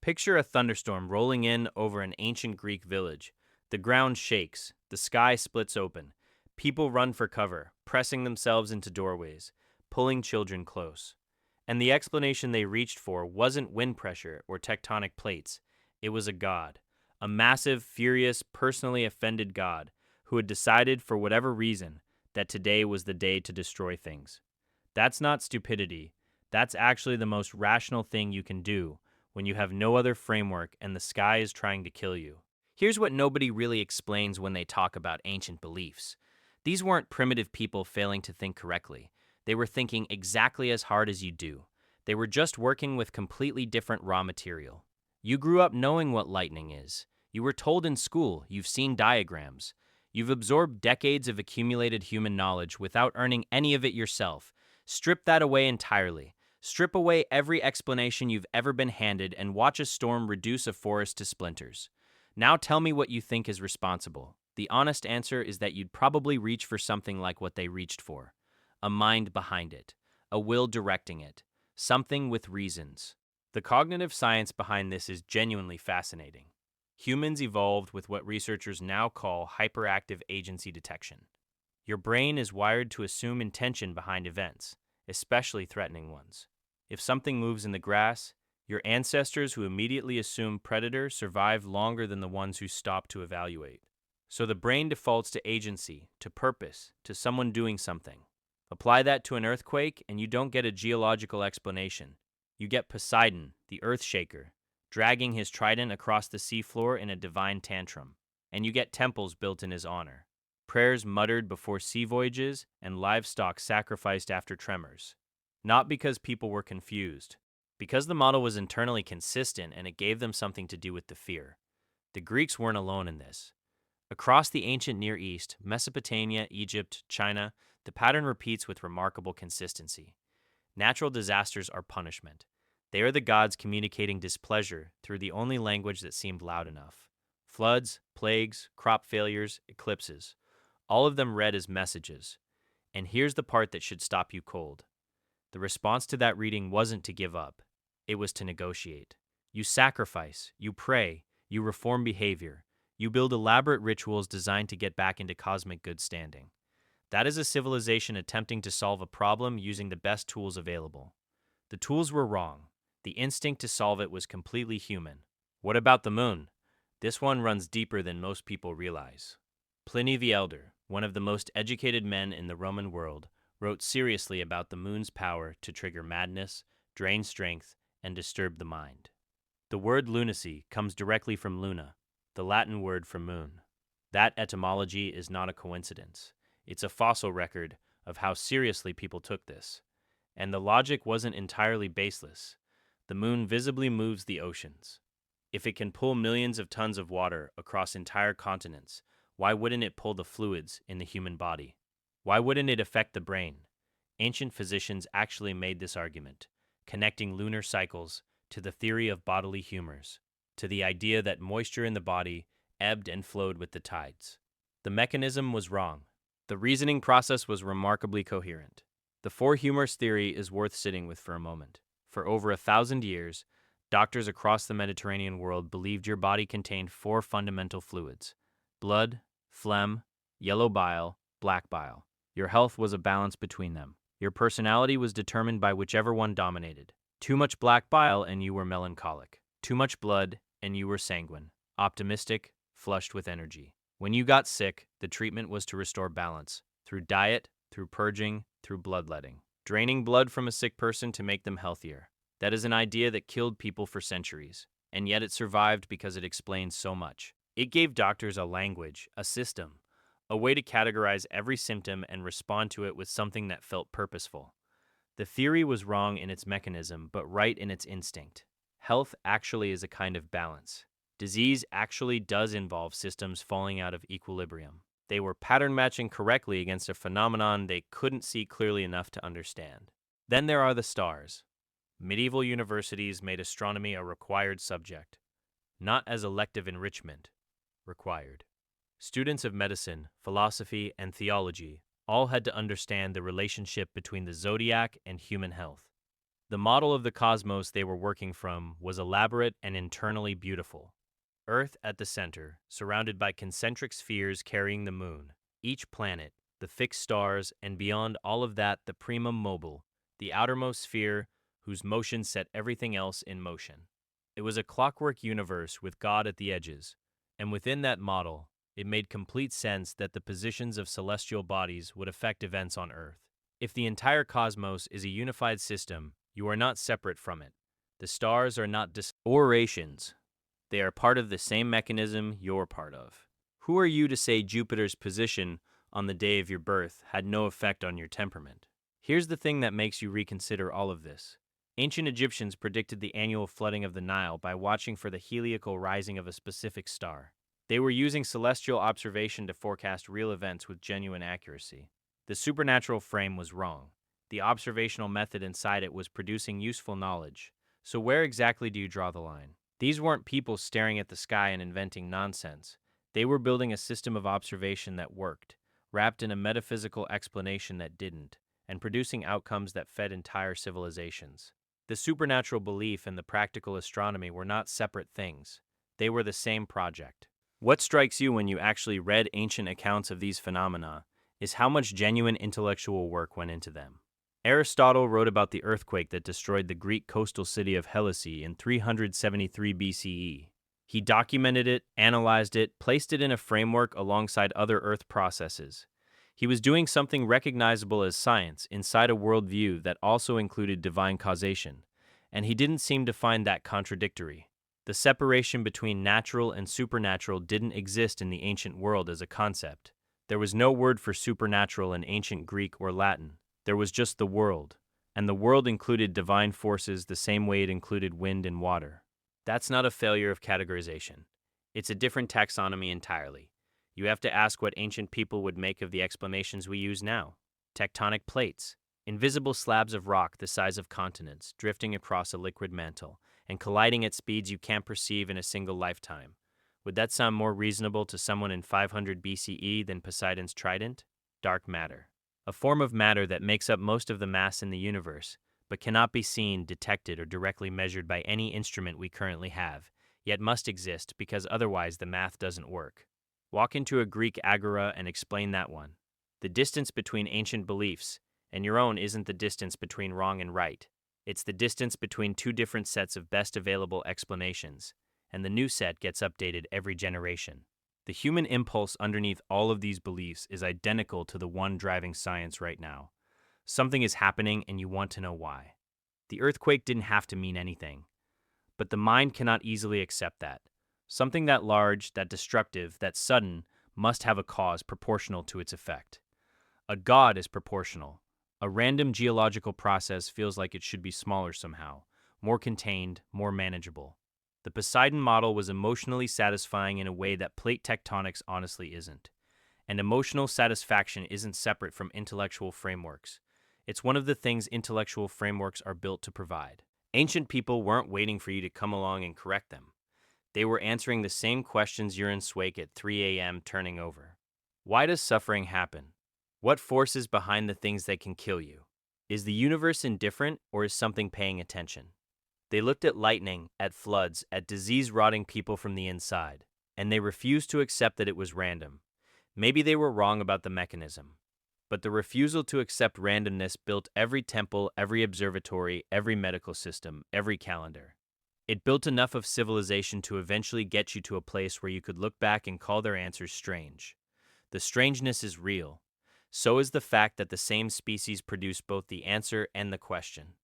Picture a thunderstorm rolling in over an ancient Greek village. The ground shakes, the sky splits open. People run for cover, pressing themselves into doorways, pulling children close. And the explanation they reached for wasn't wind pressure or tectonic plates. It was a god. A massive, furious, personally offended god who had decided, for whatever reason, that today was the day to destroy things. That's not stupidity. That's actually the most rational thing you can do when you have no other framework and the sky is trying to kill you. Here's what nobody really explains when they talk about ancient beliefs. These weren't primitive people failing to think correctly. They were thinking exactly as hard as you do. They were just working with completely different raw material. You grew up knowing what lightning is. You were told in school, you've seen diagrams. You've absorbed decades of accumulated human knowledge without earning any of it yourself. Strip that away entirely. Strip away every explanation you've ever been handed and watch a storm reduce a forest to splinters. Now tell me what you think is responsible. The honest answer is that you'd probably reach for something like what they reached for. A mind behind it. A will directing it. Something with reasons. The cognitive science behind this is genuinely fascinating. Humans evolved with what researchers now call hyperactive agency detection. Your brain is wired to assume intention behind events, especially threatening ones. If something moves in the grass, your ancestors who immediately assume predator survive longer than the ones who stop to evaluate. So the brain defaults to agency, to purpose, to someone doing something. Apply that to an earthquake and you don't get a geological explanation. You get Poseidon, the earth shaker, dragging his trident across the seafloor in a divine tantrum. And you get temples built in his honor, prayers muttered before sea voyages, and livestock sacrificed after tremors. Not because people were confused, because the model was internally consistent and it gave them something to do with the fear. The Greeks weren't alone in this. Across the ancient Near East, Mesopotamia, Egypt, China, the pattern repeats with remarkable consistency. Natural disasters are punishment. They are the gods communicating displeasure through the only language that seemed loud enough. Floods, plagues, crop failures, eclipses, all of them read as messages. And here's the part that should stop you cold. The response to that reading wasn't to give up. It was to negotiate. You sacrifice, you pray, you reform behavior, you build elaborate rituals designed to get back into cosmic good standing. That is a civilization attempting to solve a problem using the best tools available. The tools were wrong. The instinct to solve it was completely human. What about the moon? This one runs deeper than most people realize. Pliny the Elder, one of the most educated men in the Roman world, wrote seriously about the moon's power to trigger madness, drain strength, and disturb the mind. The word lunacy comes directly from luna, the Latin word for moon. That etymology is not a coincidence. It's a fossil record of how seriously people took this. And the logic wasn't entirely baseless. The moon visibly moves the oceans. If it can pull millions of tons of water across entire continents, why wouldn't it pull the fluids in the human body? Why wouldn't it affect the brain? Ancient physicians actually made this argument, connecting lunar cycles to the theory of bodily humors, to the idea that moisture in the body ebbed and flowed with the tides. The mechanism was wrong. The reasoning process was remarkably coherent. The four humors theory is worth sitting with for a moment. For over 1,000 years, doctors across the Mediterranean world believed your body contained four fundamental fluids: blood, phlegm, yellow bile, black bile. Your health was a balance between them. Your personality was determined by whichever one dominated. Too much black bile and you were melancholic. Too much blood and you were sanguine, optimistic, flushed with energy. When you got sick, the treatment was to restore balance, through diet, through purging, through bloodletting. Draining blood from a sick person to make them healthier. That is an idea that killed people for centuries, and yet it survived because it explained so much. It gave doctors a language, a system, a way to categorize every symptom and respond to it with something that felt purposeful. The theory was wrong in its mechanism, but right in its instinct. Health actually is a kind of balance. Disease actually does involve systems falling out of equilibrium. They were pattern matching correctly against a phenomenon they couldn't see clearly enough to understand. Then there are the stars. Medieval universities made astronomy a required subject, not as elective enrichment, required. Students of medicine, philosophy, and theology all had to understand the relationship between the zodiac and human health. The model of the cosmos they were working from was elaborate and internally beautiful. Earth at the center, surrounded by concentric spheres carrying the moon, each planet, the fixed stars, and beyond all of that, the primum mobile, the outermost sphere whose motion set everything else in motion. It was a clockwork universe with God at the edges, and within that model, it made complete sense that the positions of celestial bodies would affect events on Earth. If the entire cosmos is a unified system, you are not separate from it. The stars are not orations. They are part of the same mechanism you're part of. Who are you to say Jupiter's position on the day of your birth had no effect on your temperament? Here's the thing that makes you reconsider all of this. Ancient Egyptians predicted the annual flooding of the Nile by watching for the heliacal rising of a specific star. They were using celestial observation to forecast real events with genuine accuracy. The supernatural frame was wrong. The observational method inside it was producing useful knowledge. So where exactly do you draw the line? These weren't people staring at the sky and inventing nonsense. They were building a system of observation that worked, wrapped in a metaphysical explanation that didn't, and producing outcomes that fed entire civilizations. The supernatural belief and the practical astronomy were not separate things. They were the same project. What strikes you when you actually read ancient accounts of these phenomena is how much genuine intellectual work went into them. Aristotle wrote about the earthquake that destroyed the Greek coastal city of Hellasy in 373 BCE. He documented it, analyzed it, placed it in a framework alongside other Earth processes. He was doing something recognizable as science inside a worldview that also included divine causation, and he didn't seem to find that contradictory. The separation between natural and supernatural didn't exist in the ancient world as a concept. There was no word for supernatural in ancient Greek or Latin. There was just the world, and the world included divine forces the same way it included wind and water. That's not a failure of categorization. It's a different taxonomy entirely. You have to ask what ancient people would make of the explanations we use now. Tectonic plates, invisible slabs of rock the size of continents drifting across a liquid mantle and colliding at speeds you can't perceive in a single lifetime. Would that sound more reasonable to someone in 500 BCE than Poseidon's trident? Dark matter. A form of matter that makes up most of the mass in the universe, but cannot be seen, detected, or directly measured by any instrument we currently have, yet must exist because otherwise the math doesn't work. Walk into a Greek agora and explain that one. The distance between ancient beliefs and your own isn't the distance between wrong and right. It's the distance between two different sets of best available explanations, and the new set gets updated every generation. The human impulse underneath all of these beliefs is identical to the one driving science right now. Something is happening and you want to know why. The earthquake didn't have to mean anything, but the mind cannot easily accept that. Something that large, that destructive, that sudden must have a cause proportional to its effect. A god is proportional. A random geological process feels like it should be smaller somehow, more contained, more manageable. The Poseidon model was emotionally satisfying in a way that plate tectonics honestly isn't. And emotional satisfaction isn't separate from intellectual frameworks. It's one of the things intellectual frameworks are built to provide. Ancient people weren't waiting for you to come along and correct them. They were answering the same questions you're in Swake at 3 a.m. turning over. Why does suffering happen? What force is behind the things that can kill you? Is the universe indifferent or is something paying attention? They looked at lightning, at floods, at disease-rotting people from the inside, and they refused to accept that it was random. Maybe they were wrong about the mechanism, but the refusal to accept randomness built every temple, every observatory, every medical system, every calendar. It built enough of civilization to eventually get you to a place where you could look back and call their answers strange. The strangeness is real. So is the fact that the same species produced both the answer and the question.